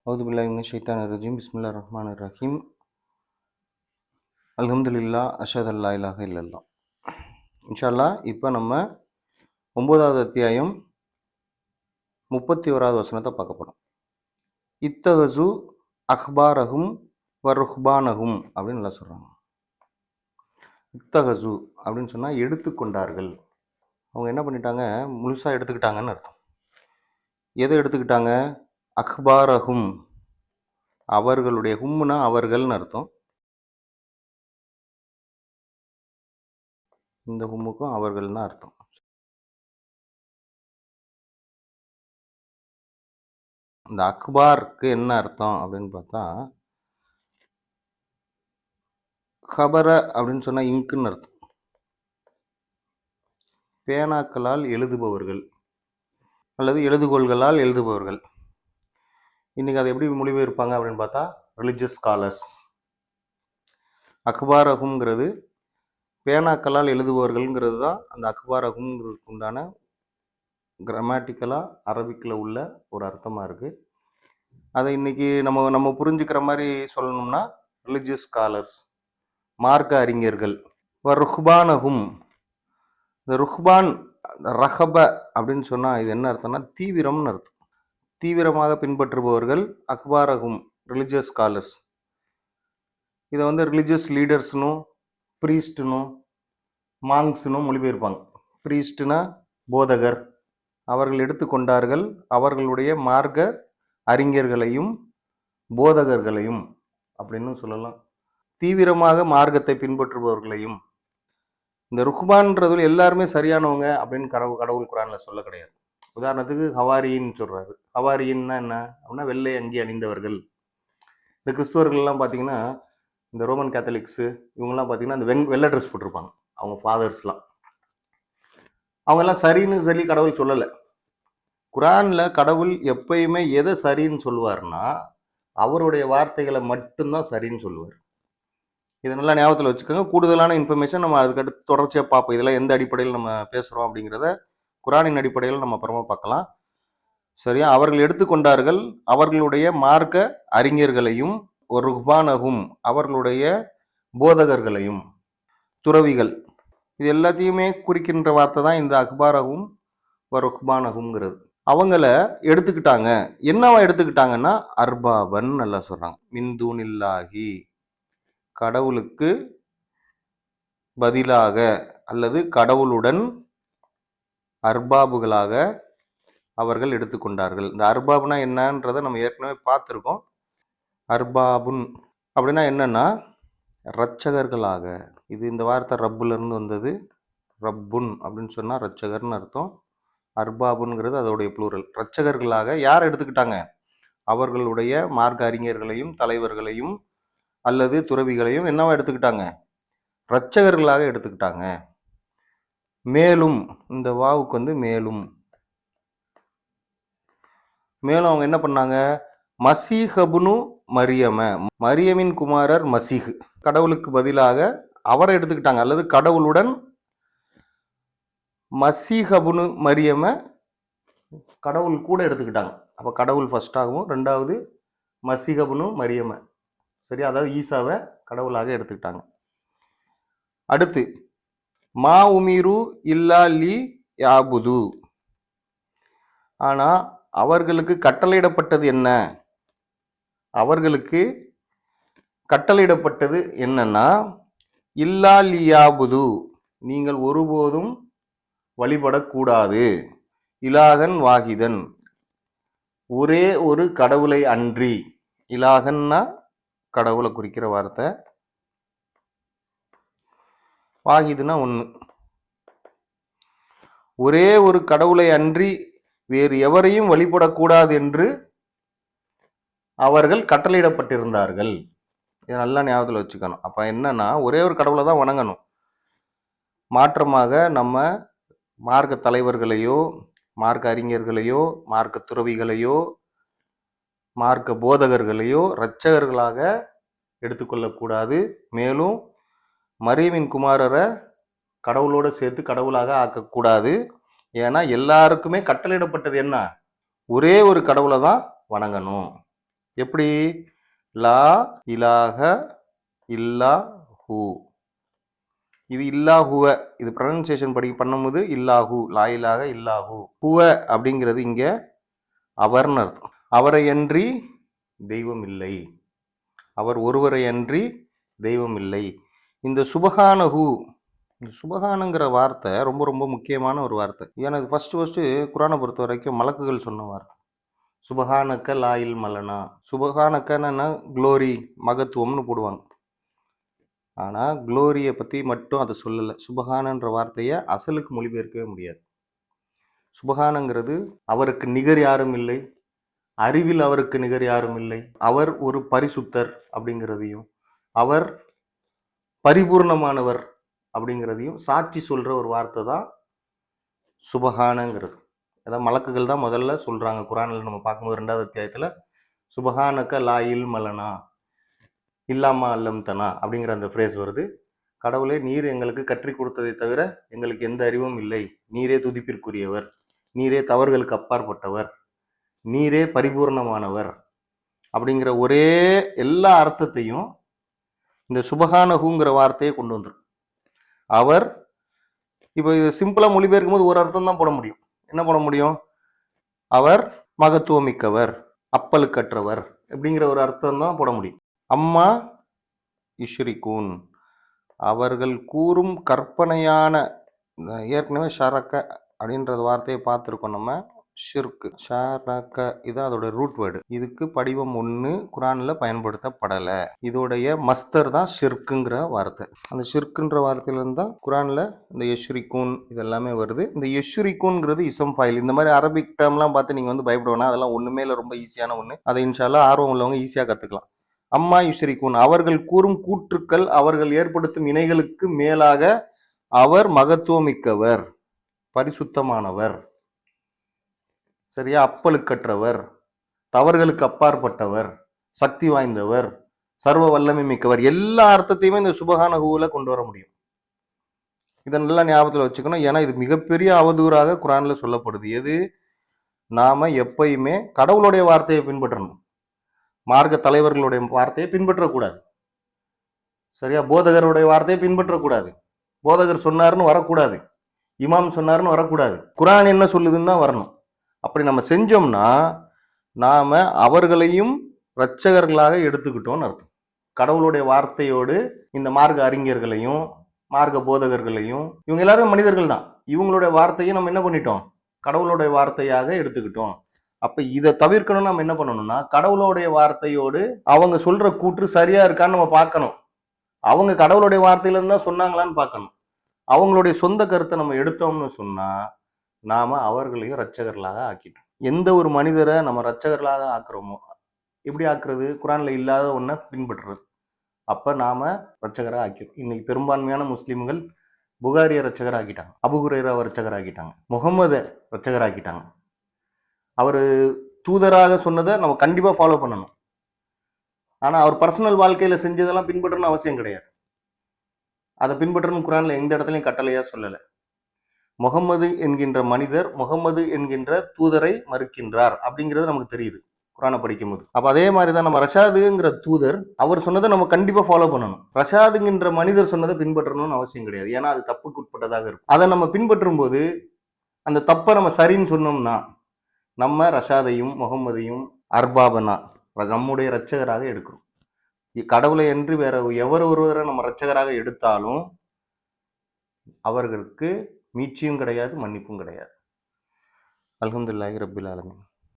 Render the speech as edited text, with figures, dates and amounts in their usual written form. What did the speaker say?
அவுது பில்லாஹி மினஷ் ஷைத்தானிர் ரஜீம். பிஸ்மில்லாஹிர் ரஹ்மானிர் ரஹீம். அல்ஹம்துலில்லாஹ் அஷ்ஹது அல்லா இலாஹ இல்லல்லாஹ். இன்ஷா அல்லாஹ் இப்போ நம்ம 9வது அத்தியாயம் 31வது வசனத்தை பார்க்க போறோம். இத்தகசு அஹ்பாரஹும் வருஹ்பானஹும் அப்படின்னு நல்லா சொல்றாங்க. இத்தகசு அப்படின்னு சொன்னா எடுத்துக்கொண்டார்கள். அவங்க என்ன பண்ணிட்டாங்க? முழுசா எடுத்துக்கிட்டாங்கன்னு அர்த்தம். எதை எடுத்துக்கிட்டாங்க? அஹ்பாரஹும், அவர்களுடைய, ஹும்னா அவர்கள்னு அர்த்தம். இந்த ஹும்முக்கும் அவர்கள் தான் அர்த்தம். இந்த அக்பாருக்கு என்ன அர்த்தம் அப்படின்னு பார்த்தா, ஹபர அப்படின்னு சொன்னா இங்க்குன்னு அர்த்தம். பேனாக்களால் எழுதுபவர்கள் அல்லது எழுதுகோள்களால் எழுதுபவர்கள். இன்னைக்கு அதை எப்படி மொழிபெயர்ப்பாங்க அப்படின்னு பார்த்தா, ரிலிஜியஸ் ஸ்காலர்ஸ். அக்பாரகுங்கிறது பேனாக்களால் எழுதுபவர்கள்ங்கிறது தான் அந்த அக்பாரகுங்கிறதுக்கு உண்டான கிராமட்டிக்கலாக அரபிக்கில் உள்ள ஒரு அர்த்தமாக இருக்குது. அதை இன்னைக்கு நம்ம புரிஞ்சுக்கிற மாதிரி சொல்லணும்னா ரிலிஜியஸ் ஸ்காலர்ஸ், மார்க்க அறிஞர்கள். ருஹ்பானஹும், இந்த ருஹ்பான் ரஹப அப்படின்னு சொன்னால் இது என்ன அர்த்தம்னா தீவிரம்னு அர்த்தம். தீவிரமாக பின்பற்றுபவர்கள் அக்பாரகும், ரிலிஜியஸ் ஸ்காலர்ஸ். இதை ரிலிஜியஸ் லீடர்ஸ்னும் ப்ரீஸ்ட்னும் மாங்ஸ்னும் மொழிபெயர்ப்பாங்க. ப்ரீஸ்ட்னா போதகர். அவர்கள் எடுத்துக்கொண்டார்கள் அவர்களுடைய மார்க்க அறிஞர்களையும் போதகர்களையும் அப்படின்னு சொல்லலாம். தீவிரமாக மார்க்கத்தை பின்பற்றுபவர்களையும். இந்த ருஹ்பான்றதுல எல்லாருமே சரியானவங்க அப்படின்னு கடவுள் குரான்ல சொல்ல கிடையாது. உதாரணத்துக்கு ஹவாரின்னு சொல்றாரு. ஹவாரின்னா என்ன அப்படின்னா வெள்ளை அங்கி அணிந்தவர்கள். இந்த கிறிஸ்துவர்கள்லாம் பார்த்தீங்கன்னா, இந்த ரோமன் கேத்தலிக்ஸு இவங்கெல்லாம் பார்த்தீங்கன்னா அந்த வெள்ளை ட்ரெஸ் போட்டிருப்பாங்க. அவங்க ஃபாதர்ஸ்லாம் அவங்கெல்லாம் சரின்னு சொல்லி கடவுள் சொல்லலை. குரானில் கடவுள் எப்பயுமே எதை சரின்னு சொல்லுவார்னா அவருடைய வார்த்தைகளை மட்டும்தான் சரின்னு சொல்லுவார். இதை நல்லா ஞாபகத்தில் வச்சுக்கோங்க. கூடுதலான இன்ஃபர்மேஷன் நம்ம அதுக்கடுத்து தொடர்ச்சியாக பார்ப்போம். இதெல்லாம் எந்த அடிப்படையில் நம்ம பேசுகிறோம் அப்படிங்கிறத குரானின் அடிப்படையில் நம்ம அப்புறமா பார்க்கலாம். சரியா? அவர்கள் எடுத்துக்கொண்டார்கள் அவர்களுடைய மார்க்க அறிஞர்களையும் ஒரு ருஹ்பானகும், அவர்களுடைய போதகர்களையும், துறவிகள். இது எல்லாத்தையுமே குறிக்கின்ற வார்த்தை தான் இந்த அக்பாரகும் ருஹ்பானகுங்கிறது. அவங்கள எடுத்துக்கிட்டாங்க. என்னவா எடுத்துக்கிட்டாங்கன்னா அர்பாபன் நல்லா சொல்றாங்க. மின்தூனில்லாஹி, கடவுளுக்கு பதிலாக அல்லது கடவுளுடன் அர்பாபுகளாக அவர்கள் எடுத்துக்கொண்டார்கள். இந்த அர்பாப்னா என்னன்றதை நம்ம ஏற்கனவே பார்த்துருக்கோம். அர்பாபுன் அப்படின்னா என்னன்னா ரட்சகர்களாக. இது இந்த வார்த்தை ரப்புலேருந்து வந்தது. ரப்புன் அப்படின்னு சொன்னால் ரட்சகர்னு அர்த்தம். அர்பாபுங்கிறது அதோடைய ப்ளூரல். ரட்சகர்களாக யார் எடுத்துக்கிட்டாங்க? அவர்களுடைய மார்க்க அறிஞர்களையும் தலைவர்களையும் அல்லது துறவிகளையும் என்னவா எடுத்துக்கிட்டாங்க? ரட்சகர்களாக எடுத்துக்கிட்டாங்க. மேலும், இந்த வாவுக்கு மேலும் மேலும் அவங்க என்ன பண்ணாங்க? மசீஹபுனு மரியம, மரியமின் குமாரர் மசீஹ், கடவுளுக்கு பதிலாக அவரை எடுத்துக்கிட்டாங்க. அல்லது கடவுளுடன் மசீஹபுனு மரியம கடவுள் கூட எடுத்துக்கிட்டாங்க. அப்போ கடவுள் ஃபர்ஸ்டாகவும், ரெண்டாவது மசீஹபுனு மரியம, சரியா? அதாவது ஈசாவை கடவுளாக எடுத்துக்கிட்டாங்க. அடுத்து மா உமீரு இல்லா லி யாபுது, ஆனால் அவர்களுக்கு கட்டளையிடப்பட்டது என்ன? அவர்களுக்கு கட்டளையிடப்பட்டது என்னன்னா இல்லா லியாபுது, நீங்கள் ஒருபோதும் வழிபடக்கூடாது. இலாகன் வாகிதன், ஒரே ஒரு கடவுளை அன்றி. இலாகன்னா கடவுளை குறிக்கிற வார்த்தை, வாகிதுனா ஒன்று. ஒரே ஒரு கடவுளை அன்றி வேறு எவரையும் வழிபடக்கூடாது என்று அவர்கள் கட்டளையிடப்பட்டிருந்தார்கள். இதை நல்லா ஞாபகத்தில் வச்சுக்கணும். அப்போ என்னன்னா ஒரே ஒரு கடவுளை தான் வணங்கணும். மாற்றமாக நம்ம மார்க்க தலைவர்களையோ, மார்க்க அறிஞர்களையோ, மார்க்க துறவிகளையோ, மார்க்க போதகர்களையோ இரட்சகர்களாக எடுத்துக்கொள்ளக்கூடாது. மேலும் மரியமின் குமாரரை கடவுளோடு சேர்த்து கடவுளாக ஆக்கக்கூடாது. ஏன்னா எல்லாருக்குமே கட்டளையிடப்பட்டது என்ன? ஒரே ஒரு கடவுளை தான் வணங்கணும். எப்படி? லா இலாஹ இல்லா ஹூ. இது இல்லாஹுவ, இது ப்ரொனன்சியேஷன் பண்ணும்போது இல்லாஹு, லா இலாஹ இல்லாஹு. ஹுவ அப்படிங்கிறது இங்க அவர்னு அர்த்தம். அவரை அன்றி தெய்வம் இல்லை, அவர் ஒருவரை அன்றி தெய்வம் இல்லை. இந்த சுபஹானஹு, இந்த சுபஹானுங்கிற வார்த்தை ரொம்ப ரொம்ப முக்கியமான ஒரு வார்த்தை. ஏன்னா இது ஃபர்ஸ்ட் குரானை பொறுத்த வரைக்கும் மலக்குகள் சொன்ன வார்த்தை. சுபஹானக்க லாயில் மலனா, சுபஹானக்கன்னா க்ளோரி, மகத்துவம்னு போடுவாங்க. ஆனால் க்ளோரியை பற்றி மட்டும் அதை சொல்லலை. சுபஹானன்ற வார்த்தையை அசலுக்கு மொழிபெயர்க்கவே முடியாது. சுபஹானங்கிறது அவருக்கு நிகர் யாரும் இல்லை, அறிவில் அவருக்கு நிகர் யாரும் இல்லை, அவர் ஒரு பரிசுத்தர் அப்படிங்கிறதையும், அவர் பரிபூர்ணமானவர் அப்படிங்கிறதையும் சாட்சி சொல்கிற ஒரு வார்த்தை தான் சுபஹானங்கிறது. அதாவது மலக்குகள் தான் முதல்ல சொல்கிறாங்க. குரானில் நம்ம பார்க்கும்போது 2வது அத்தியாயத்தில் சுபஹானக்க லாயில் மலனா இல்லாமா அல்லம் தனா அப்படிங்கிற அந்த ஃப்ரேஸ் வருது. கடவுளே, நீர் எங்களுக்கு கற்றுக் கொடுத்ததை தவிர எங்களுக்கு எந்த அறிவும் இல்லை, நீரே துதிப்பிற்குரியவர், நீரே தவறுகளுக்கு அப்பாற்பட்டவர், நீரே பரிபூர்ணமானவர் அப்படிங்கிற ஒரே எல்லா அர்த்தத்தையும் இந்த சுபஹானஹுங்கிற வார்த்தையை கொண்டு வந்துடும். அவர் இப்போ இது சிம்பிளாக மொழிபெயர்க்கும் போது ஒரு அர்த்தம் தான் போட முடியும். என்ன போட முடியும்? அவர் மகத்துவமிக்கவர், அப்பலுக்கற்றவர் அப்படிங்கிற ஒரு அர்த்தம் தான் போட முடியும். அம்மா யுஷ்ரிகூன், அவர்கள் கூறும் கற்பனையான, ஏற்கனவே ஷரக்க அப்படின்ற வார்த்தையை பார்த்துருக்கோம் நம்ம. ஷிர்கு, ஷரக்க, இதான் அதோட ரூட் வேர்டு. இதுக்கு படிவம் 1 குரானில் பயன்படுத்தப்படலை. இதோடைய மஸ்தர் தான் ஷிர்க்குங்கிற வார்த்தை. அந்த ஷிர்க்குன்ற வார்த்தையிலேருந்து தான் குரானில் இந்த யஷ்ரிகூன் இதெல்லாமே வருது. இந்த யஷ்ரிகூன்ங்கிறது இசம் ஃபைல். இந்த மாதிரி அரபிக் டேர்ம்லாம் பார்த்து நீங்கள் வந்து பயப்படுவேனா, அதெல்லாம் ஒன்றுமே இல்லை, ரொம்ப ஈஸியான ஒன்று. அதை இன்ஷால்லா ஆர்வம் உள்ளவங்க ஈஸியாக கற்றுக்கலாம். அம்மா யுஷ்ரிகூன், அவர்கள் கூறும் கூற்றுக்கள், அவர்கள் ஏற்படுத்தும் இணைகளுக்கு மேலாக அவர் மகத்துவமிக்கவர், பரிசுத்தமானவர், சரியா, அப்பலுக்கற்றவர், தவறுகளுக்கு அப்பாற்பட்டவர், சக்தி வாய்ந்தவர், சர்வ வல்லமை மிக்கவர், எல்லா அர்த்தத்தையுமே இந்த சுபஹானஹுல கொண்டு வர முடியும். இதை நல்லா ஞாபகத்தில் வச்சுக்கணும். ஏன்னா இது மிகப்பெரிய அவதூறாக குரானில் சொல்லப்படுது. எது? நாம எப்பயுமே கடவுளுடைய வார்த்தையை பின்பற்றணும், மார்க்க தலைவர்களுடைய வார்த்தையை பின்பற்றக்கூடாது. சரியா, போதகருடைய வார்த்தையை பின்பற்றக்கூடாது. போதகர் சொன்னாருன்னு வரக்கூடாது, இமாம் சொன்னாருன்னு வரக்கூடாது, குரான் என்ன சொல்லுதுன்னு தான் வரணும். அப்படி நம்ம செஞ்சோம்னா நாம அவர்களையும் இரட்சகர்களாக எடுத்துக்கிட்டோம்னு அர்த்தம். கடவுளுடைய வார்த்தையோடு இந்த மார்க்க அறிஞர்களையும் மார்க்க போதகர்களையும், இவங்க எல்லாரும் மனிதர்கள் தான், இவங்களுடைய வார்த்தையை நம்ம என்ன பண்ணிட்டோம்? கடவுளுடைய வார்த்தையாக எடுத்துக்கிட்டோம். அப்ப இதை தவிர்க்கணும். நம்ம என்ன பண்ணணும்னா, கடவுளுடைய வார்த்தையோடு அவங்க சொல்ற கூற்று சரியா இருக்கான்னு நம்ம பார்க்கணும். அவங்க கடவுளுடைய வார்த்தையில இருந்தா சொன்னாங்களான்னு பார்க்கணும். அவங்களுடைய சொந்த கருத்தை நம்ம எடுத்தோம்னு சொன்னா நாம அவர்களையும் இரட்சகர்களாக ஆக்கிட்டோம். எந்த ஒரு மனிதரை நம்ம இரட்சகர்களாக ஆக்குறோமோ, எப்படி ஆக்குறது? குரான்ல இல்லாத ஒன்றை பின்பற்றுறது. அப்ப நாம இரட்சகராக ஆக்கிறோம். இன்னைக்கு பெரும்பான்மையான முஸ்லிம்கள் புகாரிய இரட்சகர் ஆக்கிட்டாங்க, அபு ஹுரைரா இரட்சகர் ஆக்கிட்டாங்க, முகமது இரட்சகர் ஆக்கிட்டாங்க. அவர் தூதராக சொன்னதை நம்ம கண்டிப்பா ஃபாலோ பண்ணணும். ஆனா அவர் பர்சனல் வாழ்க்கையில செஞ்சதெல்லாம் பின்பற்றணும் அவசியம் கிடையாது. அதை பின்பற்றணும் குரான்ல எந்த இடத்துலையும் கட்டளையா சொல்லலை. முகமது என்கின்ற மனிதர் முகமது என்கின்ற தூதரை மறுக்கின்றார் அப்படிங்கிறது நமக்கு தெரியுது குரானை படிக்கும்போது. அப்ப அதே மாதிரிதான் நம்ம ரஷாதுங்கிற தூதர் அவர் சொன்னதை நம்ம கண்டிப்பா ஃபாலோ பண்ணணும். ரஷாதுங்கிற மனிதர் சொன்னதை பின்பற்றணும்னு அவசியம் கிடையாது. ஏன்னா அது தப்புக்கு உட்பட்டதாக இருக்கும். அதை நம்ம பின்பற்றும் போது அந்த தப்பை நம்ம சரின்னு சொன்னோம்னா நம்ம ரஷாதையும் முகமதையும் அர்பாபனா நம்முடைய இரட்சகராக எடுக்கிறோம். கடவுளை என்று வேற எவர் ஒருவரை நம்ம இரட்சகராக எடுத்தாலும் அவர்களுக்கு மீட்சியும் கிடையாது, மன்னிப்பும் கிடையாது. அல்ஹம்துலில்லாஹி ரப்பில் ஆலமீன்.